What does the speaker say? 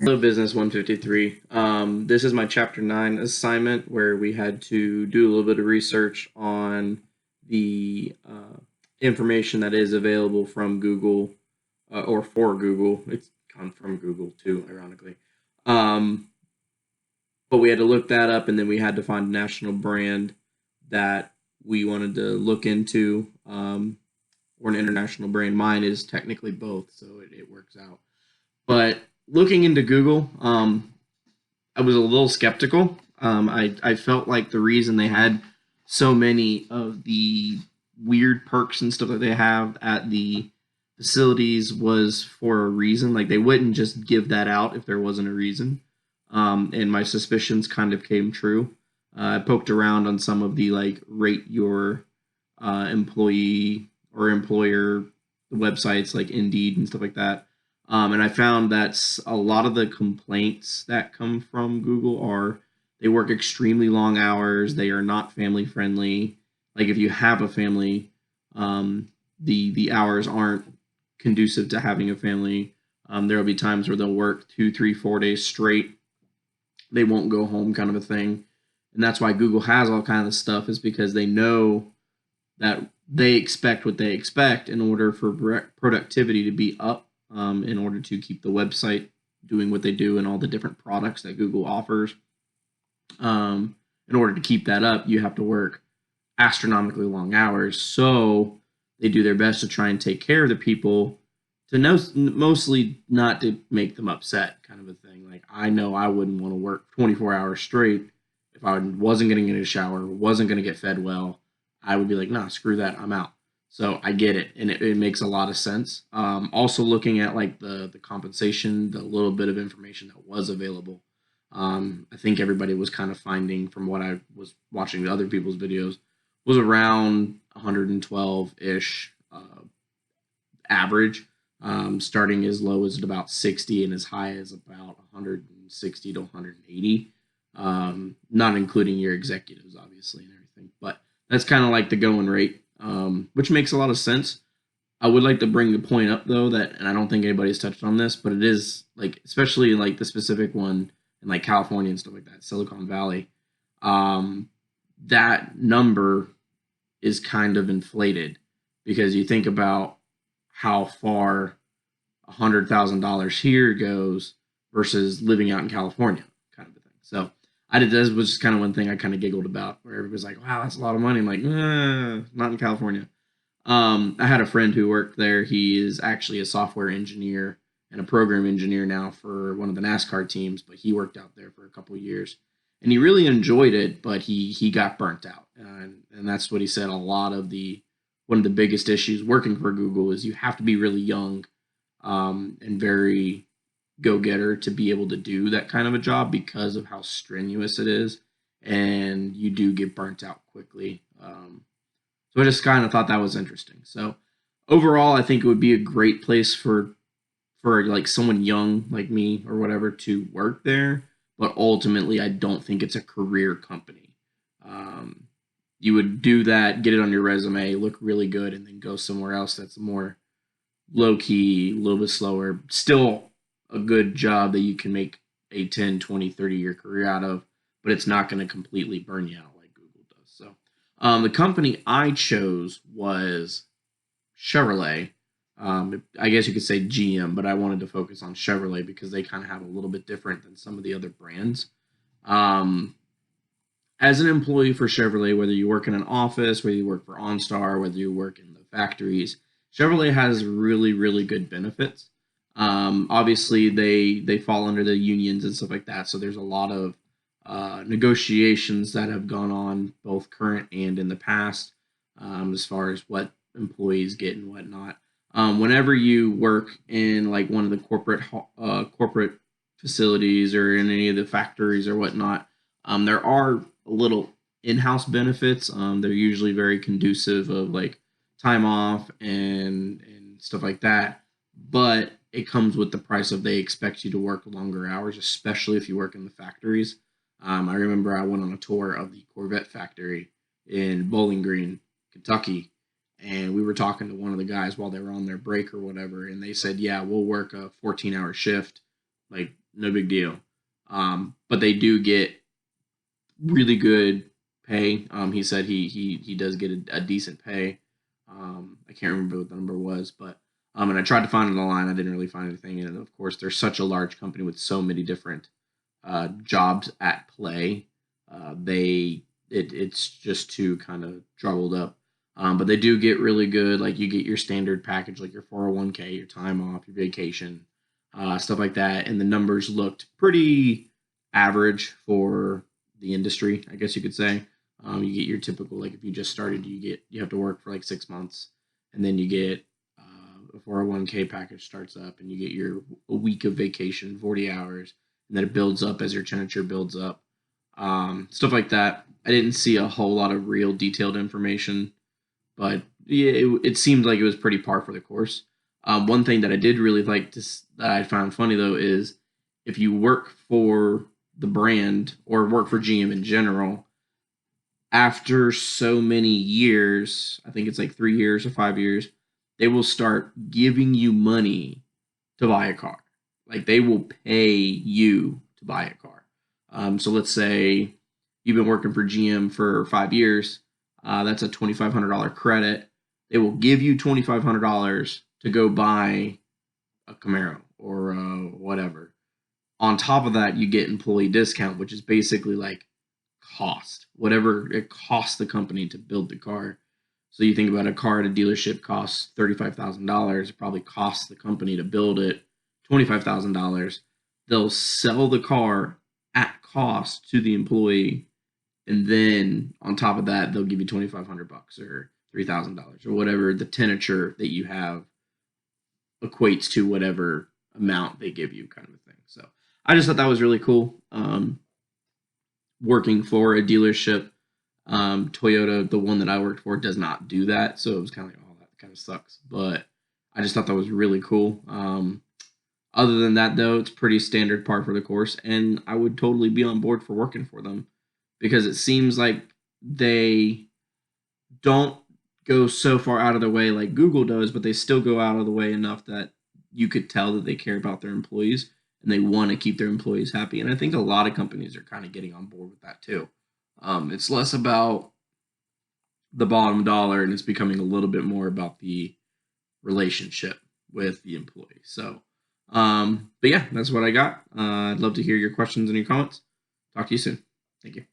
Hello, Business 153. This is my Chapter 9 assignment where we had to do a little bit of research on the information that is available from Google or for Google. It's come from Google too, ironically. Um, but we had to look that up and then we had to find a national brand that we wanted to look into or an international brand. Mine is technically both, so it works out. But looking into Google, I was a little skeptical. I felt like the reason they had so many of the weird perks and stuff that they have at the facilities was for a reason. Like they wouldn't just give that out if there wasn't a reason. And my suspicions kind of came true. I poked around on some of the like rate your employee or employer websites like Indeed and stuff like that. And I found that a lot of the complaints that come from Google are they work extremely long hours. They are not family friendly. Like if you have a family, the hours aren't conducive to having a family. There will be times where they'll work 2, 3, 4 days straight. They won't go home, kind of a thing. And that's why Google has all kind of stuff is because they know that they expect what they expect in order for productivity to be up, in order to keep the website doing what they do and all the different products that Google offers. In order to keep that up, you have to work astronomically long hours. So they do their best to try and take care of the people to know, mostly not to make them upset, kind of a thing. Like I know I wouldn't want to work 24 hours straight if I wasn't getting in a shower, wasn't going to get fed well. I would be like, nah, screw that, I'm out. So I get it, and it makes a lot of sense. Also, looking at like the compensation, the little bit of information that was available, I think everybody was kind of finding from what I was watching other people's videos was around 112 ish average, starting as low as about 60 and as high as about 160 to 180, not including your executives, obviously, and everything. But that's kind of like the going rate, which makes a lot of sense. I would like to bring the point up though that, and I don't think anybody's touched on this, but it is like, especially like the specific one in like California and stuff like that, Silicon Valley, um, that number is kind of inflated because you think about how far $100,000 here goes versus living out in California, kind of a thing. So I did this was just kind of one thing I kind of giggled about, where everybody's like, "Wow, that's a lot of money." I'm like, not in California." I had a friend who worked there. He is actually a software engineer and a program engineer now for one of the NASCAR teams, but he worked out there for a couple of years, and he really enjoyed it. But he got burnt out, and that's what he said. A lot of the one of the biggest issues working for Google is you have to be really young, and very go getter to be able to do that kind of a job because of how strenuous it is, and you do get burnt out quickly. So I just kind of thought that was interesting. So overall, I think it would be a great place for like someone young like me or whatever to work there. But ultimately, I don't think it's a career company. Um, you would do that, get it on your resume, look really good, and then go somewhere else that's more low key, a little bit slower. Still a good job that you can make a 10, 20, 30 year career out of, but it's not going to completely burn you out like Google does. So the company I chose was Chevrolet. I guess you could say GM, but I wanted to focus on Chevrolet because they kind of have a little bit different than some of the other brands. Um, as an employee for Chevrolet, whether you work in an office, whether you work for OnStar, whether you work in the factories, Chevrolet has really, really good benefits. Obviously, they fall under the unions and stuff like that, so there's a lot of negotiations that have gone on, both current and in the past, as far as what employees get and whatnot. Whenever you work in like one of the corporate facilities or in any of the factories or whatnot, there are little in-house benefits. They're usually very conducive of like time off and stuff like that. But it comes with the price of they expect you to work longer hours, especially if you work in the factories. I remember I went on a tour of the Corvette factory in Bowling Green, Kentucky, and we were talking to one of the guys while they were on their break or whatever, and they said, "Yeah, we'll work a 14-hour shift, like no big deal. But they do get really good pay. He said he does get a decent pay. I can't remember what the number was, but and I tried to find it online. I didn't really find anything. And of course, they're such a large company with so many different jobs at play. It's just too kind of troubled up. But they do get really good. Like you get your standard package, like your 401k, your time off, your vacation, stuff like that. And the numbers looked pretty average for the industry, I guess you could say. You get your typical, like if you just started, you have to work for like 6 months, and then you get a 401k package starts up, and you get your a week of vacation, 40 hours, and then it builds up as your temperature builds up. Stuff like that. I didn't see a whole lot of real detailed information, but yeah, it seemed like it was pretty par for the course. One thing that I did really like that I found funny though is if you work for the brand or work for GM in general, after so many years, I think it's like 3 years or 5 years, they will start giving you money to buy a car. Like they will pay you to buy a car. So let's say you've been working for GM for 5 years. That's a $2,500 credit. They will give you $2,500 to go buy a Camaro or whatever. On top of that, you get employee discount, which is basically like cost, whatever it costs the company to build the car. So you think about a car at a dealership costs $35,000. It probably costs the company to build it $25,000. They'll sell the car at cost to the employee, and then on top of that, they'll give you $2,500 or $3,000 or whatever the temperature that you have equates to whatever amount they give you, kind of a thing. So I just thought that was really cool. Working for a dealership, Toyota, the one that I worked for, does not do that. So it was kind of like, oh, that kind of sucks. But I just thought that was really cool. Other than that, though, it's pretty standard par for the course, and I would totally be on board for working for them because it seems like they don't go so far out of their way like Google does, but they still go out of the way enough that you could tell that they care about their employees and they want to keep their employees happy. And I think a lot of companies are kind of getting on board with that too. It's less about the bottom dollar and it's becoming a little bit more about the relationship with the employee. So, but yeah, that's what I got. I'd love to hear your questions and your comments. Talk to you soon. Thank you.